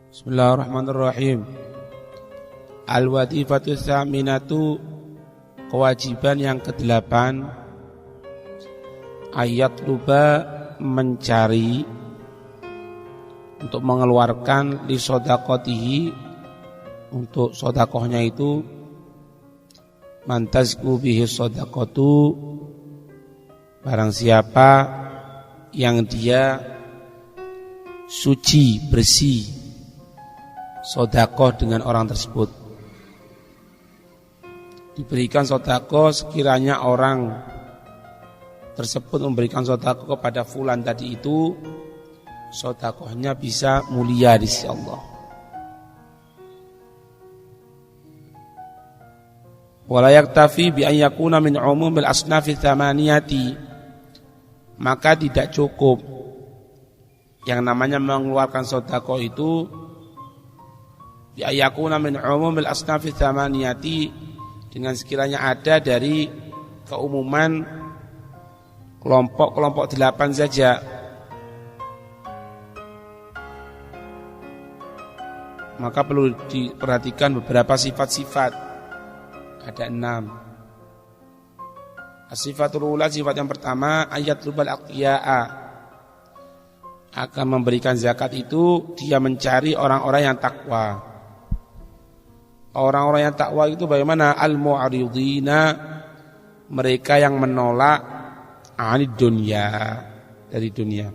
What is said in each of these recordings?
Bismillahirrahmanirrahim. Al-wadifatu tsaminatu, kewajiban yang ke-8, ayat luba, mencari untuk mengeluarkan li sodakotihi, untuk sodakohnya itu, mantazku bihi sodakotu, barang siapa yang dia suci, bersih sodakoh dengan orang tersebut. Diberikan sodakoh sekiranya orang tersebut memberikan sodakoh kepada fulan tadi itu, sodakohnya bisa mulia di sisi Allah. Wala yaktafi bi an yakuna min umumil asnafi tsamaniyati, maka tidak cukup yang namanya mengeluarkan sodakoh itu bi an yakuna min umumil asnafi tsamaniyati, dengan sekiranya ada dari keumuman kelompok-kelompok 8 saja. Maka perlu diperhatikan beberapa sifat-sifat. Ada 6. As-sifatul ula, sifat yang pertama, ayat rubal aqya'a, akan memberikan zakat itu dia mencari orang-orang yang takwa. Orang-orang yang takwa itu bagaimana? Al-mu'aridina, mereka yang menolak anid dunya, dari dunia,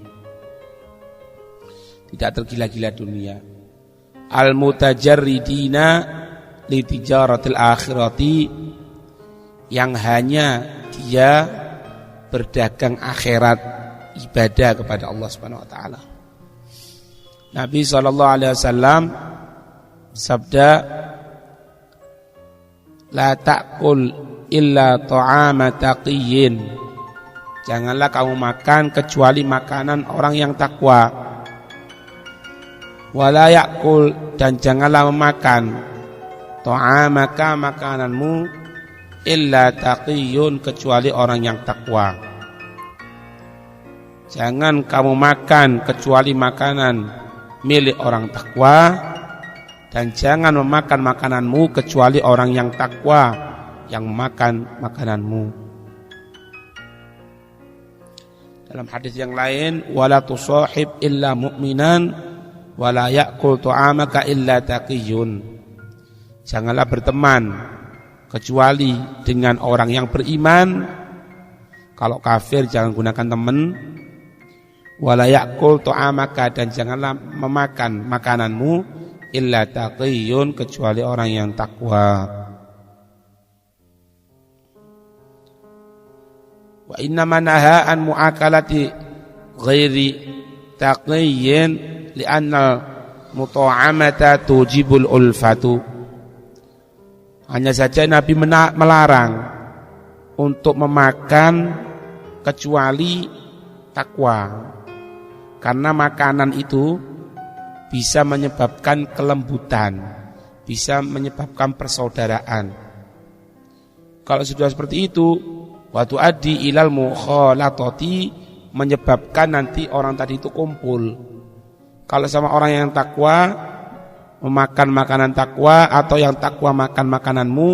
tidak tergila-gila dunia. Al-mutajarridina li tijaratil akhirati, yang hanya dia berdagang akhirat, ibadah kepada Allah Subhanahu wa taala. Nabi sallallahu alaihi wasallam sabda, la ta'kul illa ta'ama taqiyyin, janganlah kamu makan kecuali makanan orang yang takwa. Wala ya'kul, dan janganlah memakan ta'amaka, makananmu, illa taqiyyun, kecuali orang yang takwa. Jangan kamu makan kecuali makanan milik orang takwa, dan jangan memakan makananmu kecuali orang yang takwa yang makan makananmu. Dalam hadis yang lain, wala tusahib illa mu'minan wala ya'kul ta'amaka illa taqiyyun, janganlah berteman kecuali dengan orang yang beriman. Kalau kafir jangan gunakan teman. Wala ya'kul ta'amaka, dan janganlah memakan makananmu, illa taqiyyun, kecuali orang yang takwa. Wa innama naha an mu'akalati ghairi taqiyyin li'anna muta'amata tujibul ulfatu. Hanya saja Nabi melarang untuk memakan kecuali takwa, karena makanan itu bisa menyebabkan kelembutan, bisa menyebabkan persaudaraan. Kalau sudah seperti itu, waktu adi ilal mukhalatati, menyebabkan nanti orang tadi itu kumpul. Kalau sama orang yang takwa, memakan makanan takwa, atau yang takwa makan makananmu,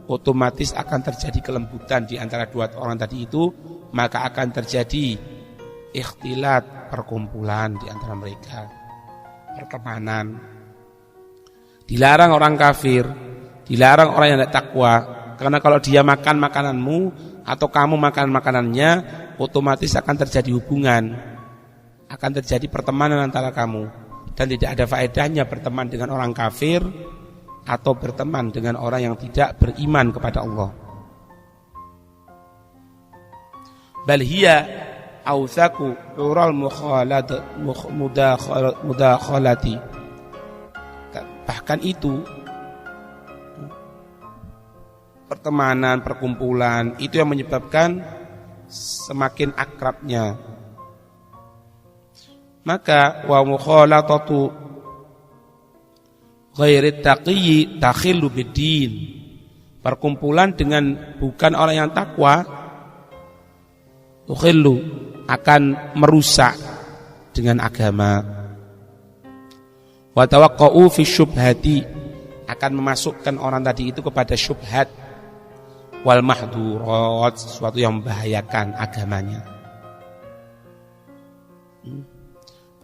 otomatis akan terjadi kelembutan di antara dua orang tadi itu, maka akan terjadi ikhtilat, perkumpulan di antara mereka, pertemanan. Dilarang orang kafir, dilarang orang yang tidak takwa, karena kalau dia makan makananmu atau kamu makan makanannya, otomatis akan terjadi hubungan, akan terjadi pertemanan antara kamu. Dan tidak ada faedahnya berteman dengan orang kafir atau berteman dengan orang yang tidak beriman kepada Allah. Bal hiya awthaku ural mudakhalati, bahkan itu pertemanan, perkumpulan itu yang menyebabkan semakin akrabnya. Maka wa mukhalatatu ghairi taqiyyi takhillu bid-din, perkumpulan dengan bukan orang yang takwa, tukhillu, akan merusak dengan agama. Wa tawaqqa'u fi syubhati, akan memasukkan orang tadi itu kepada syubhat, wal mahdurat, sesuatu yang membahayakan agamanya.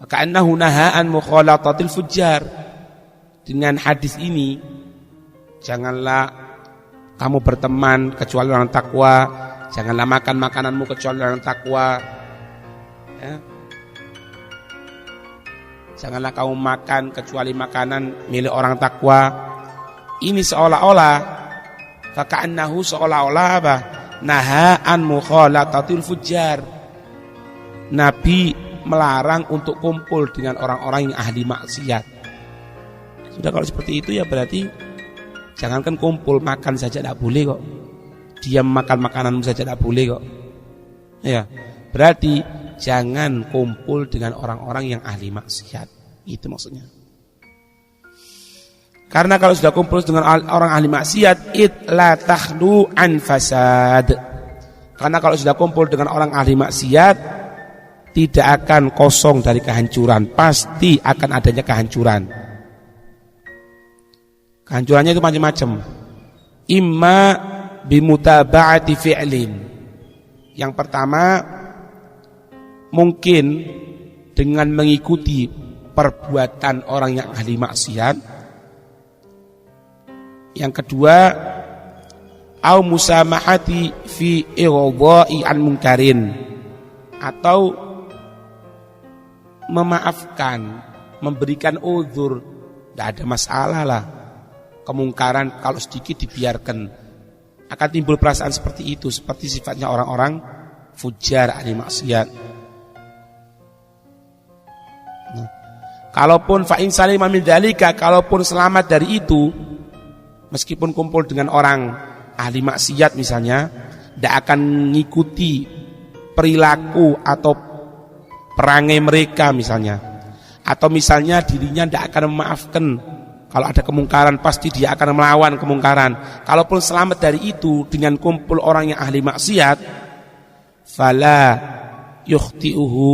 Maka annahu naha an mukhalatatil fujjar. Dengan hadis ini, janganlah kamu berteman kecuali orang takwa, janganlah makan makananmu kecuali orang takwa, ya. Janganlah kamu makan kecuali makanan milik orang takwa. Ini seolah-olah, faka'annahu seolah-olah apa? Naha an mukhalatatil fujjar. Nabi melarang untuk kumpul dengan orang-orang yang ahli maksiat. Sudah kalau seperti itu ya berarti jangankan kumpul, makan saja tidak boleh kok. Diam makan makananmu saja tidak boleh kok. Ya, berarti jangan kumpul dengan orang-orang yang ahli maksiat. Itu maksudnya. Karena kalau sudah kumpul dengan orang ahli maksiat, la takhlu an fasad. Karena kalau sudah kumpul dengan orang ahli maksiat, tidak akan kosong dari kehancuran, pasti akan adanya kehancuran. Kehancurannya itu macam-macam. Imma bimutaba'ati fi'lin. Yang pertama, mungkin dengan mengikuti perbuatan orang yang ahli maksiat. Yang kedua, au musamahati fi ighda'i an munkarin, atau memaafkan, memberikan uzur, tidak ada masalah lah. Kemungkaran kalau sedikit dibiarkan, akan timbul perasaan seperti itu, seperti sifatnya orang-orang fujar, ahli maksiat. Nah, kalaupun fa'in salima min dzalika, kalaupun selamat dari itu, meskipun kumpul dengan orang ahli maksiat misalnya, tidak akan mengikuti perilaku atau perangai mereka misalnya, atau misalnya dirinya tidak akan memaafkan. Kalau ada kemungkaran pasti dia akan melawan kemungkaran. Kalaupun selamat dari itu dengan kumpul orang yang ahli maksiat, fala yukhti'uhu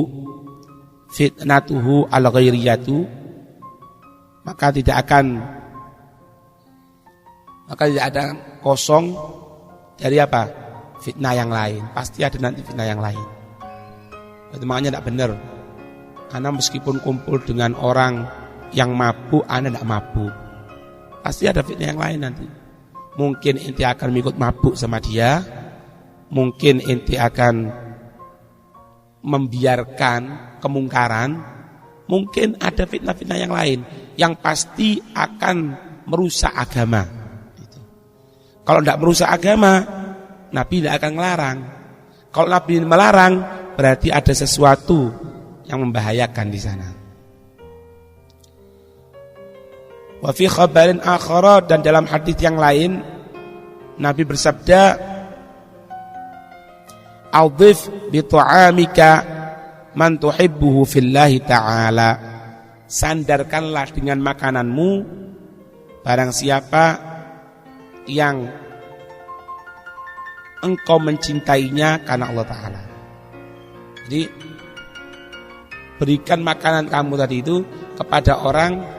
fitnatuhu al-ghairiyatu, maka tidak ada kosong dari apa? Fitnah yang lain. Pasti ada nanti fitnah yang lain. Itu makanya tidak benar. Karena meskipun kumpul dengan orang yang mabuk, Anda tidak mabuk, pasti ada fitnah yang lain nanti. Mungkin ente akan mengikut mabuk sama dia, mungkin ente akan membiarkan kemungkaran, mungkin ada fitnah-fitnah yang lain yang pasti akan merusak agama. Kalau tidak merusak agama, Nabi tidak akan melarang. Kalau Nabi melarang, berarti ada sesuatu yang membahayakan di sana. Wa fi khabarin akhara, dan dalam hadis yang lain Nabi bersabda, "Adhif bi ta'amika man tuhibbuhu fillahi ta'ala." Sandarkanlah dengan makananmu barang siapa yang engkau mencintainya karena Allah Ta'ala. Jadi berikan makanan kamu tadi itu kepada orang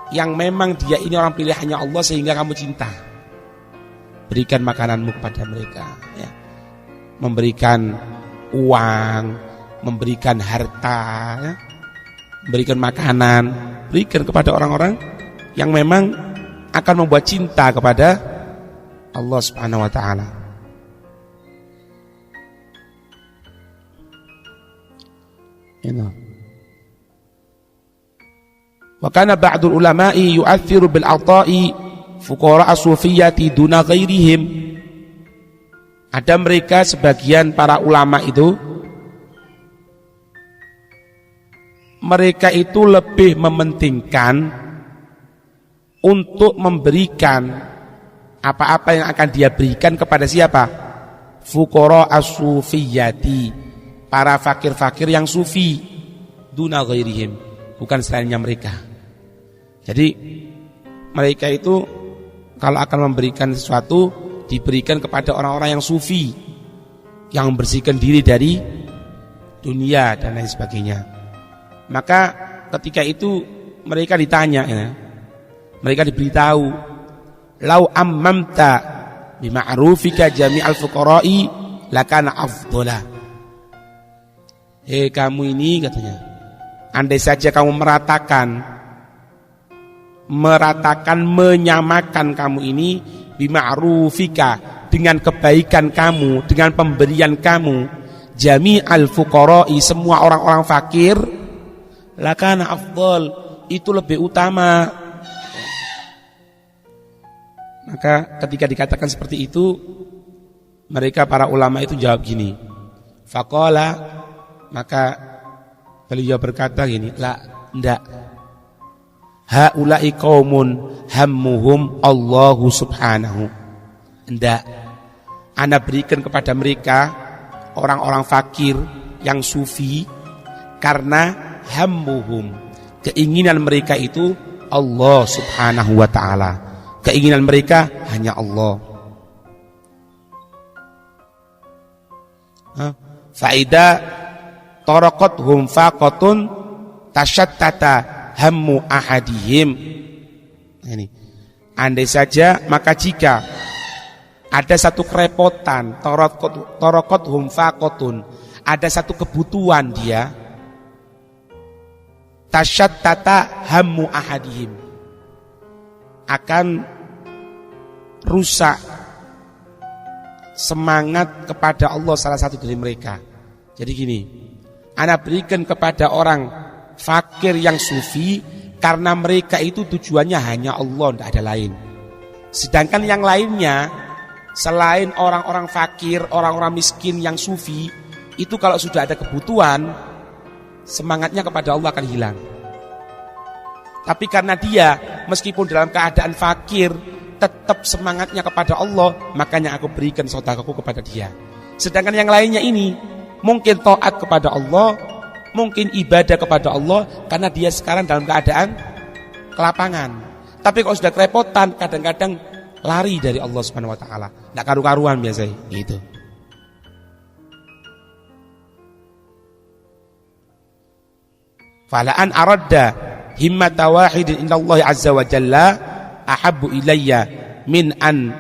yang memang dia ini orang pilihannya Allah sehingga kamu cinta. Berikan makananmu kepada mereka, ya. Memberikan uang, memberikan harta, ya. Berikan makanan, berikan kepada orang-orang yang memang akan membuat cinta kepada Allah Subhanahu wa ta'ala. Wa kana ba'dul ulama'i yu'athiru bil 'ata'i fuqara as-sufiyyati duna ghairihim. Ada mereka sebagian para ulama itu, mereka itu lebih mementingkan untuk memberikan apa-apa yang akan dia berikan kepada siapa? Fuqara as-sufiyyati, para fakir-fakir yang sufi, duna ghairihim, bukan selainnya mereka. Jadi mereka itu kalau akan memberikan sesuatu, diberikan kepada orang-orang yang sufi, yang membersihkan diri dari dunia dan lain sebagainya. Maka ketika itu mereka ditanya ya. Mereka diberitahu, "Lau ammamta bima'rufika jami'al fuqara'i lakana afdhala." Kamu ini katanya, andai saja kamu menyamakan kamu ini bima'rufika, dengan kebaikan kamu, dengan pemberian kamu, jami'al fuqara'i, semua orang-orang fakir, lakana afdhal, itu lebih utama. Maka ketika dikatakan seperti itu, mereka para ulama itu jawab gini, faqala, maka beliau berkata gini, la, ndak, haula'i qaumun hammuhum Allahu subhanahu, ndak, Anda berikan kepada mereka orang-orang fakir yang sufi karena hammuhum, keinginan mereka itu Allah subhanahu wa ta'ala, keinginan mereka hanya Allah. Faida taraqathum faqatun tashattata hammu ahadihim. Ini, andai saja, maka jika ada satu kerepotan, taraqathum faqatun, ada satu kebutuhan dia, tashattata hammu ahadihim, akan rusak semangat kepada Allah salah satu dari mereka. Jadi gini, Anda berikan kepada orang fakir yang sufi karena mereka itu tujuannya hanya Allah, tidak ada lain. Sedangkan yang lainnya, selain orang-orang fakir, orang-orang miskin yang sufi, itu kalau sudah ada kebutuhan, semangatnya kepada Allah akan hilang. Tapi karena dia meskipun dalam keadaan fakir tetap semangatnya kepada Allah, makanya aku berikan sedekahku kepada dia. Sedangkan yang lainnya ini mungkin taat kepada Allah, mungkin ibadah kepada Allah karena dia sekarang dalam keadaan kelapangan. Tapi kalau sudah kerepotan, kadang-kadang lari dari Allah Subhanahu wa taala. Enggak karu-karuan biasanya gitu. Falaan aradda himmata wahidin indallahi azza wa jalla ahabbu ilayya min an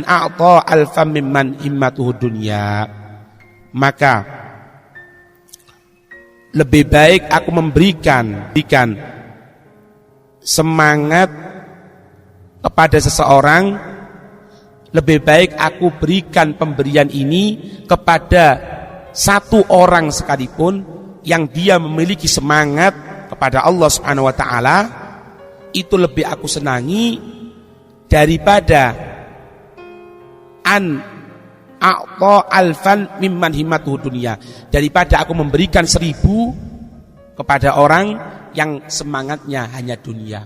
a'ta alfam mimman himmatuhu dunya. Maka lebih baik aku memberikan semangat kepada seseorang, lebih baik aku berikan pemberian ini kepada satu orang sekalipun yang dia memiliki semangat kepada Allah Subhanahu wa taala, itu lebih aku senangi daripada an a'ta alfan mimman himmatuhu dunya, daripada aku memberikan 1000 kepada orang yang semangatnya hanya dunia.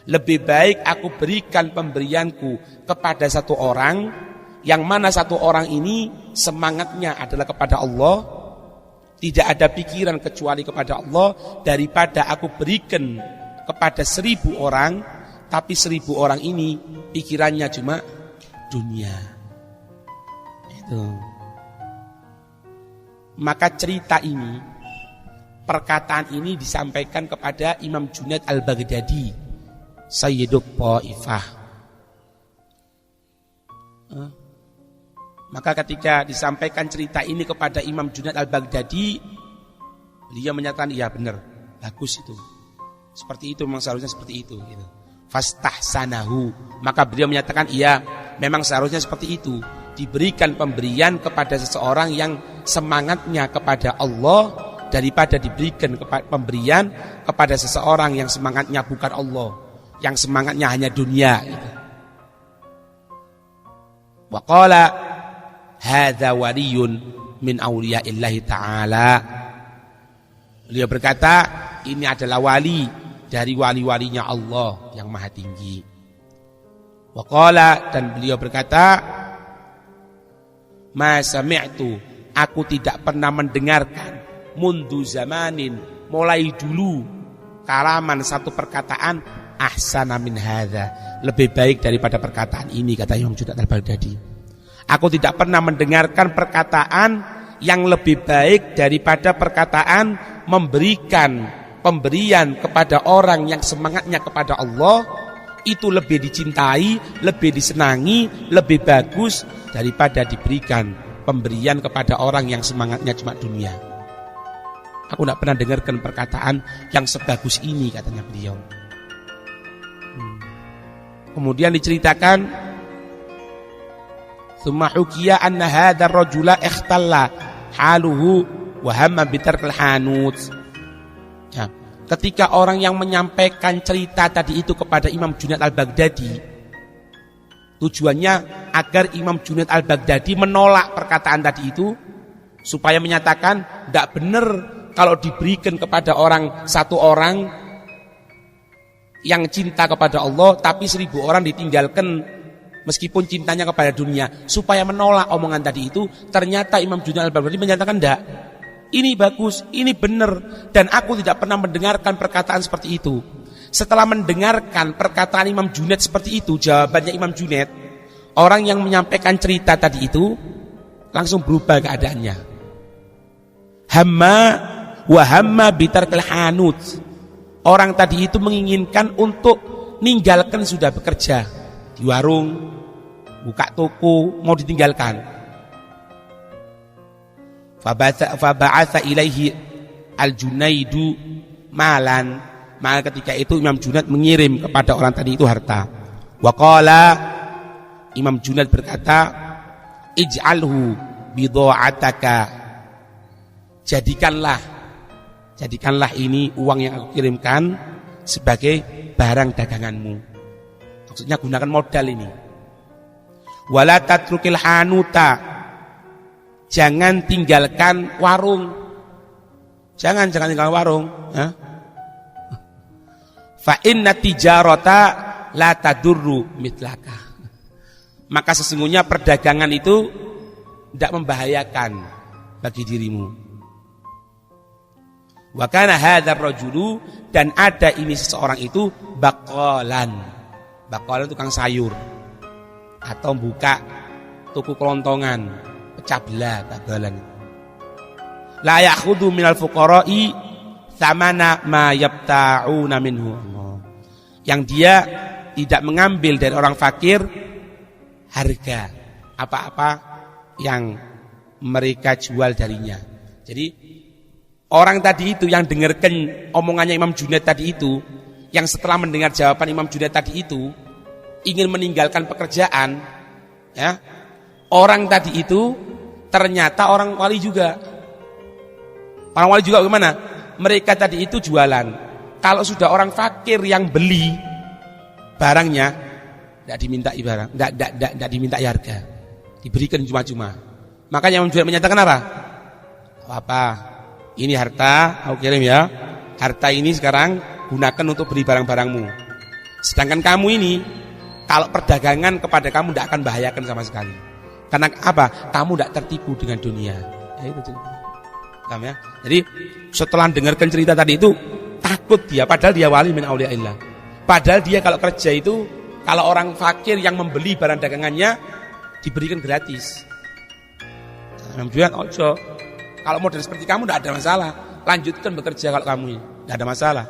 Lebih baik aku berikan pemberianku kepada satu orang, yang mana satu orang ini semangatnya adalah kepada Allah, tidak ada pikiran kecuali kepada Allah, daripada aku berikan kepada 1000 orang, tapi 1000 orang ini pikirannya cuma dunia. Itu. Maka cerita ini, perkataan ini disampaikan kepada Imam Junaid al-Baghdadi, Sayyidut Taifah. Maka ketika disampaikan cerita ini kepada Imam Junaid al-Baghdadi, beliau menyatakan, iya benar, bagus itu. Seperti itu, memang seharusnya seperti itu. Fastahsanahu. Maka beliau menyatakan, iya, memang seharusnya seperti itu. Diberikan pemberian kepada seseorang yang semangatnya kepada Allah, daripada diberikan pemberian kepada seseorang yang semangatnya bukan Allah, yang semangatnya hanya dunia. Wa qala hadza waliyun min awliyaillahi ta'ala. Beliau berkata, ini adalah wali dari wali-walinya Allah yang maha tinggi. Wa qala, dan beliau berkata, ma sami'tu, aku tidak pernah mendengarkan, mundu zamanin, mulai dulu, kalaman, satu perkataan, ahsana min hadza, lebih baik daripada perkataan ini, kata Imam Junaid al-Baghdadi. Aku tidak pernah mendengarkan perkataan yang lebih baik daripada perkataan pemberian kepada orang yang semangatnya kepada Allah itu lebih dicintai, lebih disenangi, lebih bagus daripada diberikan pemberian kepada orang yang semangatnya cuma dunia. Aku tidak pernah dengarkan perkataan yang sebagus ini, katanya beliau. Kemudian diceritakan, "Tsumma hukiya anna hadzal rajula ikhtalla haluhu wa hamma bitarkil hanut." Ya, ketika orang yang menyampaikan cerita tadi itu kepada Imam Junaid al-Baghdadi, tujuannya agar Imam Junaid al-Baghdadi menolak perkataan tadi itu, supaya menyatakan tidak benar kalau diberikan kepada satu orang yang cinta kepada Allah, tapi 1000 orang ditinggalkan meskipun cintanya kepada dunia. Supaya menolak omongan tadi itu, ternyata Imam Junaid al-Baghdadi menyatakan tidak, ini bagus, ini benar, dan aku tidak pernah mendengarkan perkataan seperti itu. Setelah mendengarkan perkataan Imam Junaid seperti itu, jawabannya Imam Junaid, orang yang menyampaikan cerita tadi itu langsung berubah keadaannya. Hamma bitarkil hanut. Orang tadi itu menginginkan untuk ninggalkan sudah bekerja di warung, buka toko, mau ditinggalkan. Faba'atha ilaihi al-Junaidu malan. Maka ketika itu Imam Junaid mengirim kepada orang tadi itu harta. Wa qala, Imam Junaid berkata, ij'alhu bidha'ataka. Jadikanlah ini uang yang aku kirimkan sebagai barang daganganmu. Maksudnya gunakan modal ini. Wala tatrukil hanuta. Jangan tinggalkan warung. Jangan tinggalkan warung. Fa inna tijarata la tadurru mitlaka. Maka sesungguhnya perdagangan itu tidak membahayakan bagi dirimu. Wa kana hadzal rajulu, dan ada ini seseorang itu baqalan. Baqalan tukang sayur atau buka toko kelontongan, pecah belah, baqalan. La ya'khudhu minal fuqara'i thamana ma yabta'una minhu. Yang dia tidak mengambil dari orang fakir harga apa-apa yang mereka jual darinya. Jadi orang tadi itu yang dengarkan omongannya Imam Junaid tadi itu, yang setelah mendengar jawaban Imam Junaid tadi itu ingin meninggalkan pekerjaan, ya. Orang tadi itu ternyata orang wali juga. Orang wali juga bagaimana? Mereka tadi itu jualan. Kalau sudah orang fakir yang beli barangnya, tidak diminta barang, tidak diminta harga, diberikan cuma-cuma. Makanya Imam Junaid menyatakan apa? Ini harta, aku kirim ya. Harta ini sekarang gunakan untuk beli barang-barangmu. Sedangkan kamu ini, kalau perdagangan kepada kamu tidak akan bahayakan sama sekali. Karena apa? Kamu tidak tertipu dengan dunia. Ya, itu ya. Jadi setelah dengarkan cerita tadi itu, takut dia. Padahal dia wali min auliyaillah. Padahal dia kalau kerja itu, kalau orang fakir yang membeli barang dagangannya diberikan gratis. Alhamdulillah, ojo. Kalau model seperti kamu tidak ada masalah. Lanjutkan bekerja kalau kamu ini, tidak ada masalah.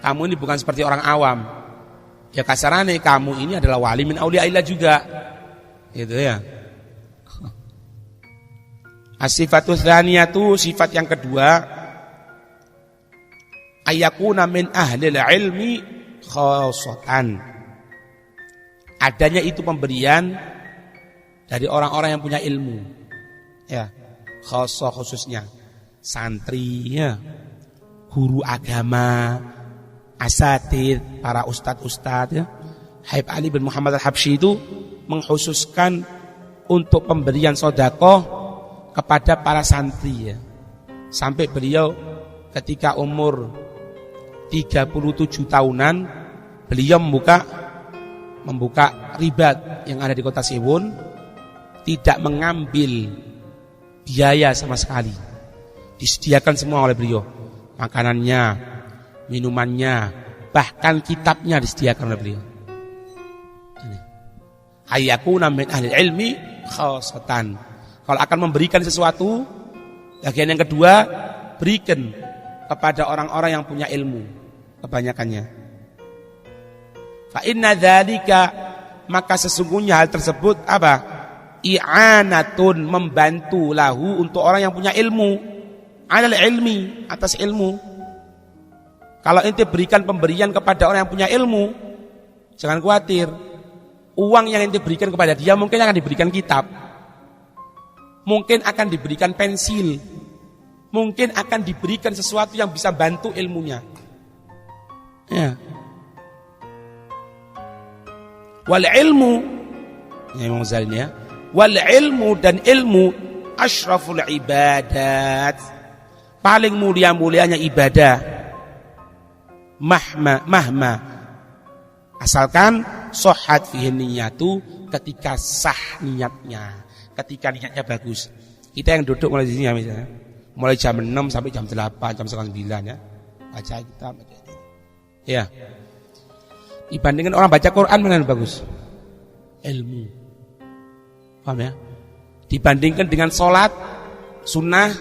Kamu ini bukan seperti orang awam. Ya kasarannya kamu ini adalah wali min auliyaillah juga. Gitu ya. As-sifatus tsaniyatu, sifat yang kedua, ayakuna min ahlil ilmi khassatan. Adanya itu pemberian dari orang-orang yang punya ilmu. Ya. Khosoh khususnya santri, ya, guru agama, asatid, para ustadz-ustadz, ya. Habib Ali bin Muhammad al-Habsyi itu mengkhususkan untuk pemberian sedekah kepada para santri, ya. Sampai beliau ketika umur 37 tahunan beliau membuka ribat yang ada di kota Siwon, tidak mengambil biaya sama sekali, disediakan semua oleh beliau, makanannya, minumannya, bahkan kitabnya disediakan oleh beliau. Hayakuna min ahli ilmi khassatan. Kalau akan memberikan sesuatu Bagian yang kedua, berikan kepada orang-orang yang punya ilmu kebanyakannya. Fa inna dzalika, maka sesungguhnya hal tersebut apa? I'anatun, membantu lahu, untuk orang yang punya ilmu, alal ilmi, atas ilmu. Kalau ente berikan pemberian kepada orang yang punya ilmu, jangan khawatir. Uang yang ente berikan kepada dia mungkin akan diberikan kitab, mungkin akan diberikan pensil, mungkin akan diberikan sesuatu yang bisa bantu ilmunya. Ya. Wal ilmu, ya Imam Ghazali ini ya. Wal ilmu, dan ilmu asyraful ibadat, paling mulia-mulianya ibadah. Mahma, asalkan sohat fihi niyatu, ketika sah niatnya, ketika niatnya bagus. Kita yang duduk mulai di sini ya, misalnya mulai jam 6 sampai jam 8, jam 9 ya, baca kitab ya. Dibandingkan orang baca Quran, mana yang bagus? Ilmu. Paham ya? Dibandingkan dengan sholat sunnah,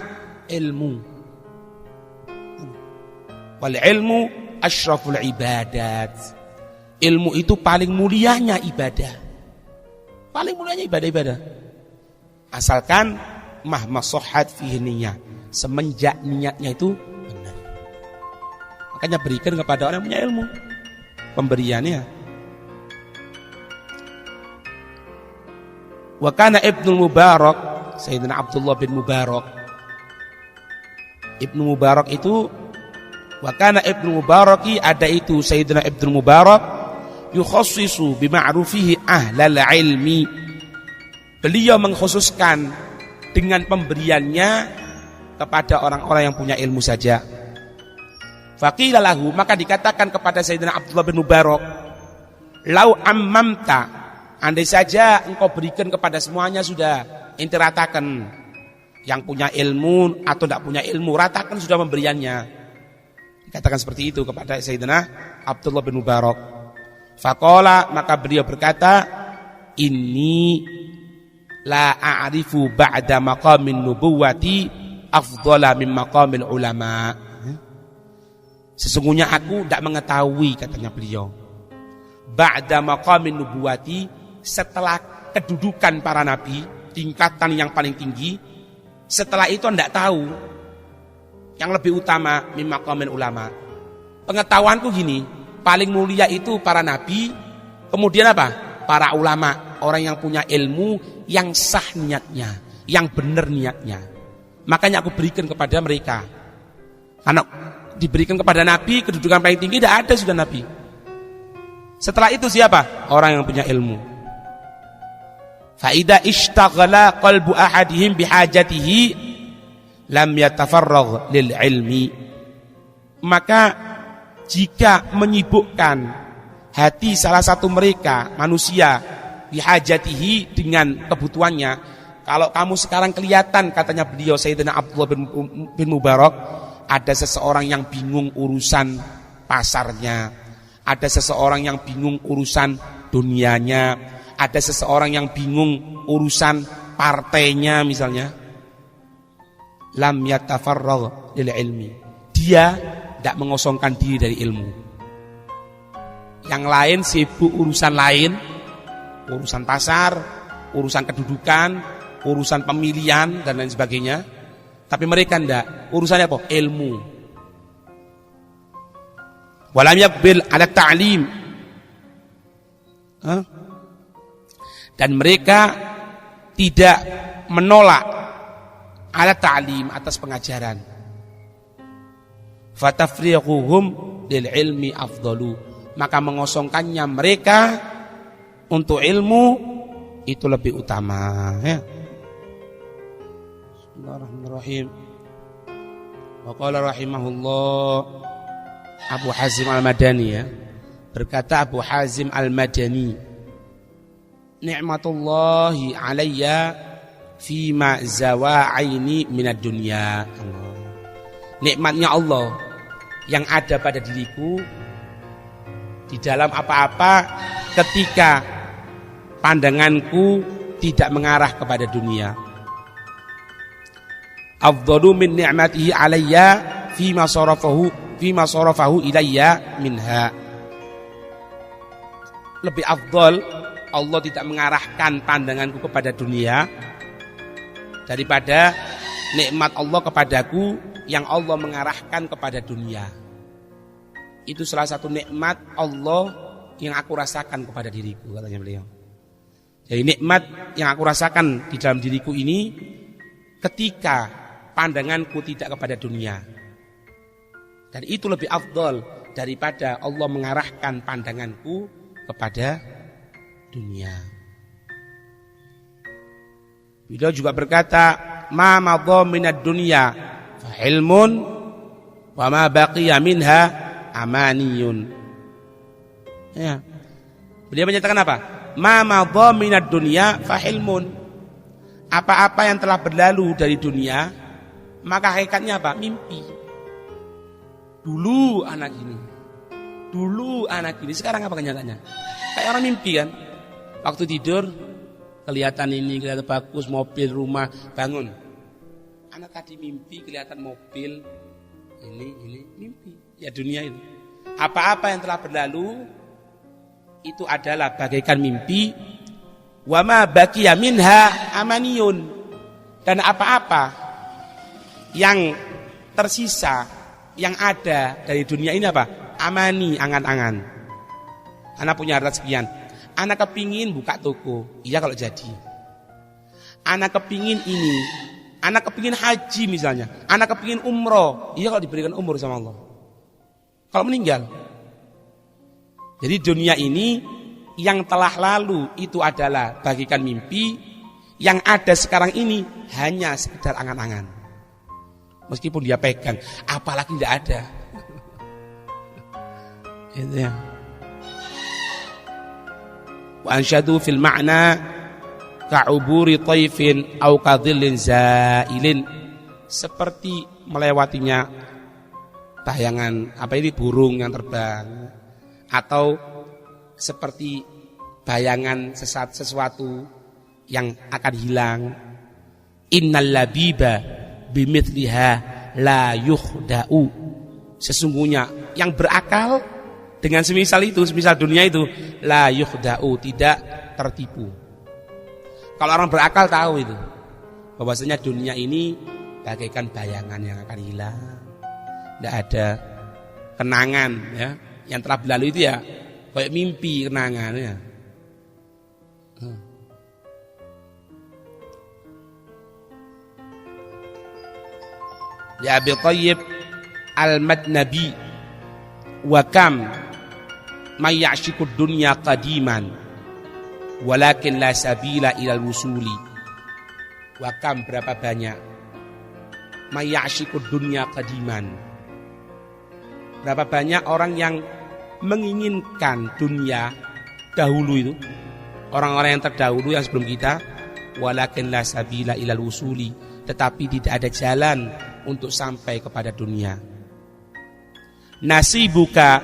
ilmu. Wal ilmu asyraful ibadat. Ilmu itu paling mulianya ibadah. Paling mulianya ibadah-ibadah. Asalkan mahma sohat fihi niyah, semenjak niatnya itu benar. Makanya berikan kepada orang yang punya ilmu pemberiannya. Wa kana Ibnu Mubarak, Sayyidina Abdullah bin Mubarak. Ibnu Mubarak itu, wa kana Ibnu Mubaraki, ada itu Sayyidina Ibnu Mubarak, yukhassisu bima'rufihi ahlal ilmi. Beliau mengkhususkan dengan pemberiannya kepada orang-orang yang punya ilmu saja. Faqila lahu, maka dikatakan kepada Sayyidina Abdullah bin Mubarak, lau ammamta, andai saja engkau berikan kepada semuanya sudah, ente ratakan, yang punya ilmu atau tidak punya ilmu, ratakan sudah pemberiannya. Dikatakan seperti itu kepada Sayyidina Abdullah bin Mubarak. Faqala, maka beliau berkata, inni la a'rifu ba'da maqamin nubuwati afdhala min maqamil ulama. Sesungguhnya aku tidak mengetahui, katanya beliau, ba'da maqamin nubuwati, setelah kedudukan para nabi, tingkatan yang paling tinggi, setelah itu tidak tahu yang lebih utama min maqamil ulama. Pengetahuanku gini, paling mulia itu para nabi, kemudian apa? Para ulama, orang yang punya ilmu, yang sah niatnya, yang benar niatnya. Makanya aku berikan kepada mereka. Karena diberikan kepada nabi, kedudukan paling tinggi tidak ada sudah nabi. Setelah itu siapa? Orang yang punya ilmu. Fa idza ishtaghala qalbu ahadihim bihajatihi lam yatafarragh lil ilmi. Maka jika menyibukkan hati salah satu mereka, manusia, bihajatihi, dengan kebutuhannya. Kalau kamu sekarang kelihatan, katanya beliau Sayyidina Abdullah bin Mubarak, ada seseorang yang bingung urusan pasarnya, ada seseorang yang bingung urusan dunianya, ada seseorang yang bingung urusan partainya misalnya, lam yatafarragh lil ilmi, dia tidak mengosongkan diri dari ilmu. Yang lain sibuk urusan lain, urusan pasar, urusan kedudukan, urusan pemilihan dan lain sebagainya. Tapi mereka tidak, urusannya apa? Ilmu. Walam yaqbil ala ta'lim. Dan mereka tidak menolak ala ta'lim, atas pengajaran. Fatafriquhum lil ilmi afdalu, maka mengosongkannya mereka untuk ilmu itu lebih utama, ya. Bismillahirrahmanirrahim. Wa qala rahimahullah Abu Hazim Al-Madani, ya. Berkata Abu Hazim Al-Madani, ni'matullahi alayya fima zawa'aini minad dunya. Nikmatnya Allah yang ada pada diriku di dalam apa-apa ketika pandanganku tidak mengarah kepada dunia. afdalu min ni'matihi alayya fima sarafahu ilayya minha. Lebih afdal Allah tidak mengarahkan pandanganku kepada dunia daripada nikmat Allah kepadaku yang Allah mengarahkan kepada dunia. Itu salah satu nikmat Allah yang aku rasakan kepada diriku, katanya beliau. Jadi nikmat yang aku rasakan di dalam diriku ini ketika pandanganku tidak kepada dunia. Dan itu lebih afdal daripada Allah mengarahkan pandanganku kepada dunia. Beliau juga berkata, ma madha minad dunya fa ilmun wa ma baqiya minha amaniyun. Ya. Beliau menyatakan apa? Ma madha minad dunya fa ilmun. Apa-apa yang telah berlalu dari dunia, maka hakikatnya apa? Mimpi. Dulu anak gini, sekarang apa kenyataannya? Kayak orang mimpi kan? Waktu tidur kelihatan ini, kelihatan bagus, mobil, rumah, bangun. Anak tadi mimpi kelihatan mobil, ini mimpi. Ya dunia itu. Apa-apa yang telah berlalu itu adalah bagaikan mimpi. Wa ma baqiya minha amaniyun. Dan apa-apa yang tersisa, yang ada dari dunia ini apa? Amani, angan-angan. Anak punya harta sekian, anak kepingin buka toko, iya kalau jadi. Anak kepingin ini, anak kepingin haji misalnya, anak kepingin umroh, iya kalau diberikan umur sama Allah. Kalau meninggal. Jadi dunia ini yang telah lalu itu adalah bagikan mimpi, yang ada sekarang ini hanya sekedar angan-angan. Meskipun dia pegang, apalagi tidak ada. Itu ya. Wa ansyadu fil ma'na ka'uburi taifin au kadhillin zailin, seperti melewatinya tayangan burung yang terbang, atau seperti bayangan sesuatu yang akan hilang. Innal labiba bimithliha la yukhda'u, sesungguhnya yang berakal dengan semisal dunia itu la yukhda'u, tidak tertipu. Kalau orang berakal tahu itu bahwasanya dunia ini bagaikan bayangan yang akan hilang, tidak ada kenangan ya. Yang telah berlalu itu ya kayak mimpi, kenangan ya. Ya Abi Thayyib Al-Madnabi, wa kam may ya'shiku dunya qadiman walakin la sabila ilal wusuli. Wa kam, berapa banyak, may ya'shiku dunya qadiman, berapa banyak orang yang menginginkan dunia dahulu itu, orang-orang yang terdahulu yang sebelum kita, walakin la sabila ilal wusuli, tetapi tidak ada jalan untuk sampai kepada dunia. Nasibuka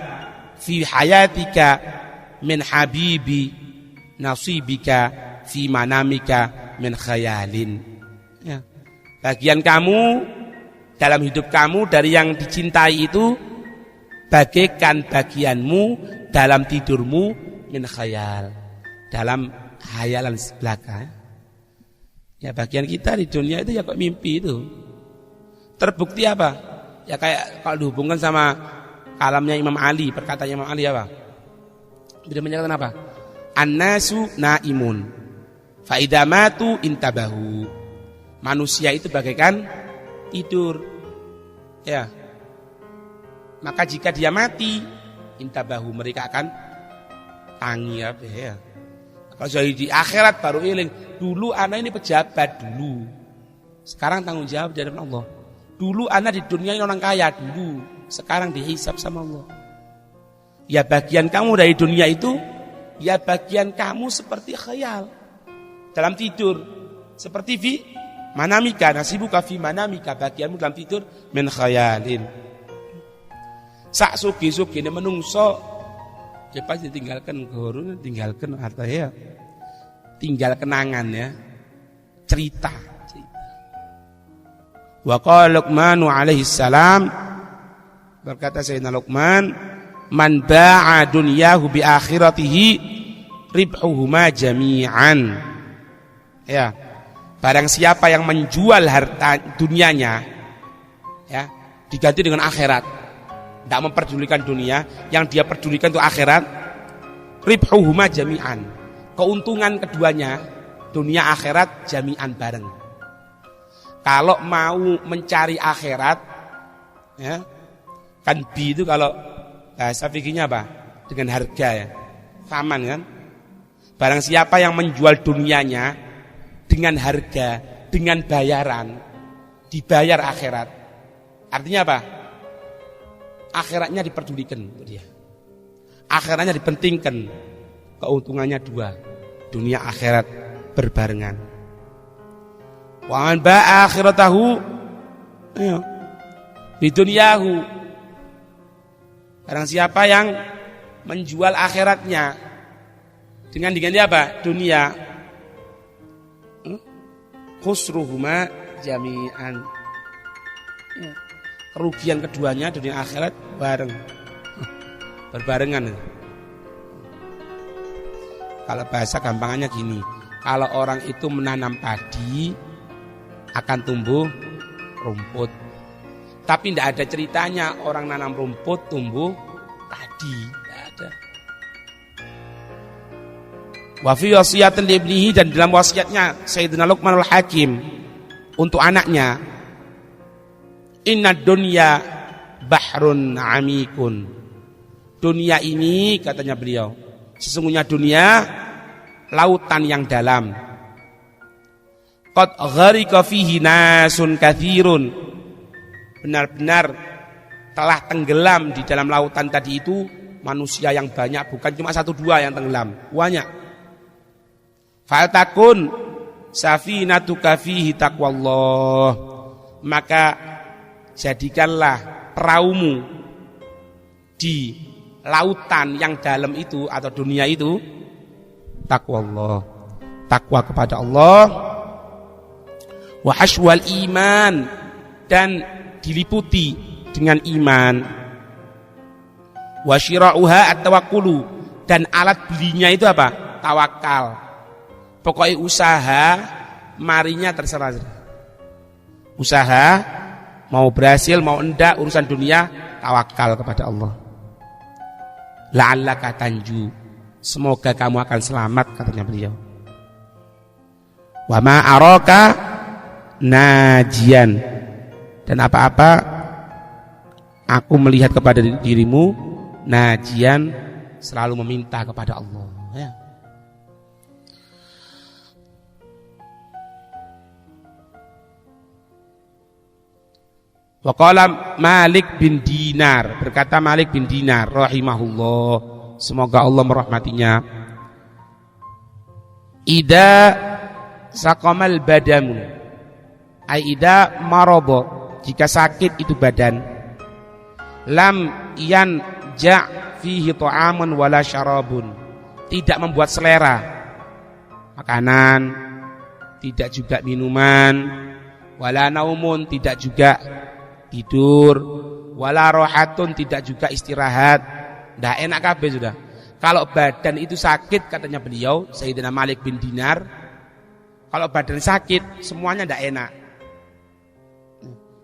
fi hayatika min habibi, nasibika fi manamika min khayalin. Ya. Bagian kamu dalam hidup kamu dari yang dicintai itu bagaikan bagianmu dalam tidurmu min khayal, dalam hayalan belaka. Ya, bagian kita di dunia itu ya kok mimpi itu. Terbukti apa? Ya kayak kalau dihubungkan sama kalamnya Imam Ali, perkataannya Imam Ali apa? Dia menyatakan apa? An-nasu naimun fa idza matu intabahu. Manusia itu bagaikan tidur. Ya. Maka jika dia mati, intabahu, mereka akan tanggap ya. Kalau sudah di akhirat baru iling. Dulu anak ini pejabat dulu. Sekarang tanggung jawab di hadapan Allah. Dulu anak di dunia ini orang kaya dulu. Sekarang dihisab sama Allah. Ya bagian kamu dari dunia itu, ya bagian kamu seperti khayal dalam tidur, seperti fi manamika, nasibuka fi manamika, bagianmu dalam tidur min khayalin. Sak sugi-sugi ini menungso ya pasti tinggalkan guru, tinggalkan harta ya, tinggal kenangan ya, cerita. Wa qala Luqman alaihi salam, berkata Sayyidina Luqman, man ba'a dunyahu bi akhiratihi ribhuhuma jami'an. Ya, barang siapa yang menjual harta dunianya, ya, diganti dengan akhirat, tidak memperdulikan dunia, yang dia pedulikan itu akhirat, ribhuhuma jami'an, keuntungan keduanya, dunia akhirat jami'an bareng. Kalau mau mencari akhirat, ya, kan bi itu kalau bahasa fikihnya apa? Dengan harga, ya, saman kan? Barang siapa yang menjual dunianya dengan harga, dengan bayaran, dibayar akhirat. Artinya apa? Akhiratnya diperdulikan dia. Akhiratnya dipentingkan. Keuntungannya dua, dunia akhirat berbarengan. Wa man ba'a akhiratahu bidunyahu, barang siapa yang menjual akhiratnya dengan diganti apa? Dunia, khusruhuma jami'an, kerugian keduanya dunia akhirat bareng, berbarengan. Kalau bahasa gampangannya gini, kalau orang itu menanam padi akan tumbuh rumput, tapi tidak ada ceritanya orang nanam rumput tumbuh padi, tidak ada. Wa fi wasiyatin li ibnihi, dan dalam wasiatnya Sayyidina Luqmanul Hakim untuk anaknya, inna dunya bahrun amikun, dunia ini, katanya beliau, sesungguhnya dunia lautan yang dalam. Qad gharika fihi nasun katsirun, benar-benar telah tenggelam di dalam lautan tadi itu manusia yang banyak, bukan cuma satu dua yang tenggelam, banyak. Faltakun safinatuka fihi taqwallah, maka jadikanlah peraumu di lautan yang dalam itu atau dunia itu taqwallah, takwa kepada Allah, wa hashwal iman, dan diliputi dengan iman, wa syira'uha at-tawakkulu, dan alat belinya itu apa? Tawakal. Pokoknya usaha marinya terserah. Usaha mau berhasil mau enggak urusan dunia, tawakal kepada Allah. La'allaka tanju, semoga kamu akan selamat, katanya beliau. Wa ma araka najian, dan apa-apa aku melihat kepada dirimu najian, selalu meminta kepada Allah, ya. Wa qala Malik bin Dinar, berkata Malik bin Dinar rahimahullah, semoga Allah merahmatinya, ida saqamal badamu, ai ida marada, jika sakit itu badan, lam yan ja' fihi ta'amun wala syarabun, tidak membuat selera makanan, tidak juga minuman, wala naumun, tidak juga tidur, wala rohatun, tidak juga istirahat, ndak enak kabeh sudah. Kalau badan itu sakit, katanya beliau Sayyidina Malik bin Dinar, kalau badan sakit semuanya ndak enak,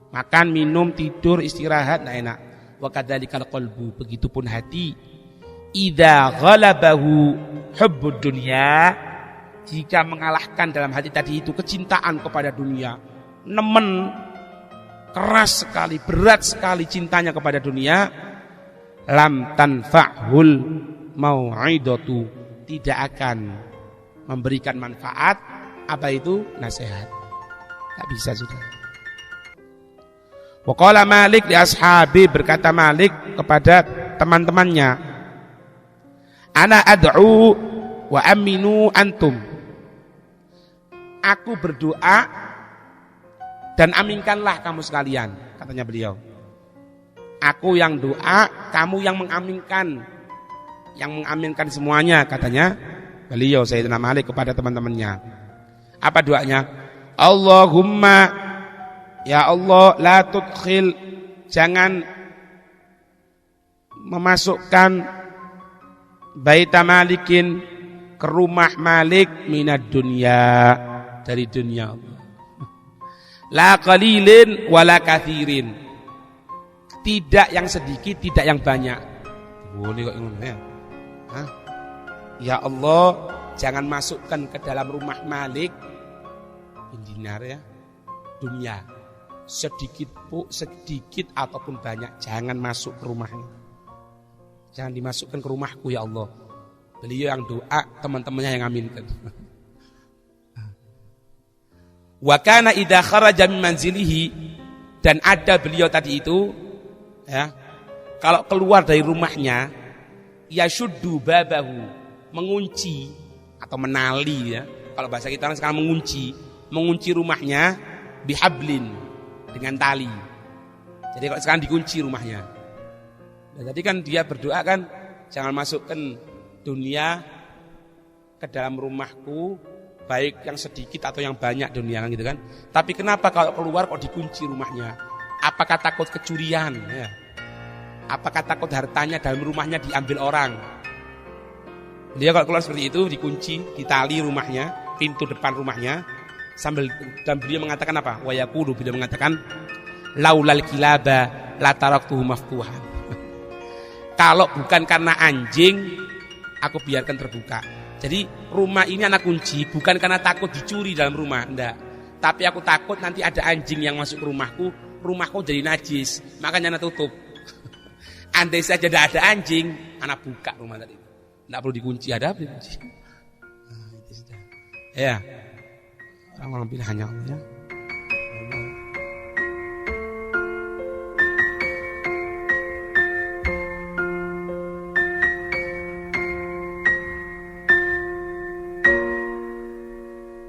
makan, minum, tidur, istirahat ndak enak. Wa kadzalikal qalbu, begitupun hati, idza ghalabahu hubbud dunya, jika mengalahkan dalam hati tadi itu kecintaan kepada dunia, nemen, keras sekali, berat sekali cintanya kepada dunia, lam tanfa'hul mau'idatu, tidak akan memberikan manfaat, apa itu? Nasihat. Tak bisa sudah. Wa qala Malik li ashabi, berkata Malik kepada teman-temannya, ana ad'u wa aminu antum, aku berdoa dan aminkanlah kamu sekalian, katanya beliau. Aku yang doa, kamu yang mengaminkan, semuanya, katanya beliau Sayyidina Malik kepada teman-temannya. Apa doanya? Allahumma Ya Allah, la tudkhil, jangan memasukkan baita malikin, ke rumah Malik, minad dunya, dari dunia. La qalilin wala kathirin, tidak yang sedikit, tidak yang banyak. Boleh kok ngono ya. Hah? Ya Allah, jangan masukkan ke dalam rumah Malik dinar ya, dunia. Sedikit ataupun banyak, jangan masuk ke rumahnya. Jangan dimasukkan ke rumahku ya Allah. Beliau yang doa, teman-temannya yang aminkan. Wa kana idza kharaja min manzilihi, dan ada beliau tadi itu ya, kalau keluar dari rumahnya, yashuddu babahu, mengunci atau menali ya. Kalau bahasa kita sekarang mengunci rumahnya bihablin, dengan tali. Jadi kalau sekarang dikunci rumahnya. Nah, tadi kan dia berdoa kan, jangan masukkan dunia ke dalam rumahku, baik yang sedikit atau yang banyak dunia kan gitu kan. Tapi kenapa kalau keluar kok dikunci rumahnya? Apakah takut kecurian ya? Apakah takut hartanya dalam rumahnya diambil orang? Dia kalau keluar seperti itu dikunci, ditali rumahnya, pintu depan rumahnya, sambil, dan beliau mengatakan apa? Wa yaqulu, beliau mengatakan laulal kilaba la taraktuhu maftuhan. Kalau bukan karena anjing, aku biarkan terbuka. Jadi rumah ini anak kunci bukan karena takut dicuri dalam rumah, enggak. Tapi aku takut nanti ada anjing yang masuk ke rumahku jadi najis, makanya anak tutup. Andai saja tidak ada anjing, anak buka rumah tadi. Enggak perlu dikunci, ada apa dikunci? Nah, itu sudah. Ya. Orang pilihannya Allah ya.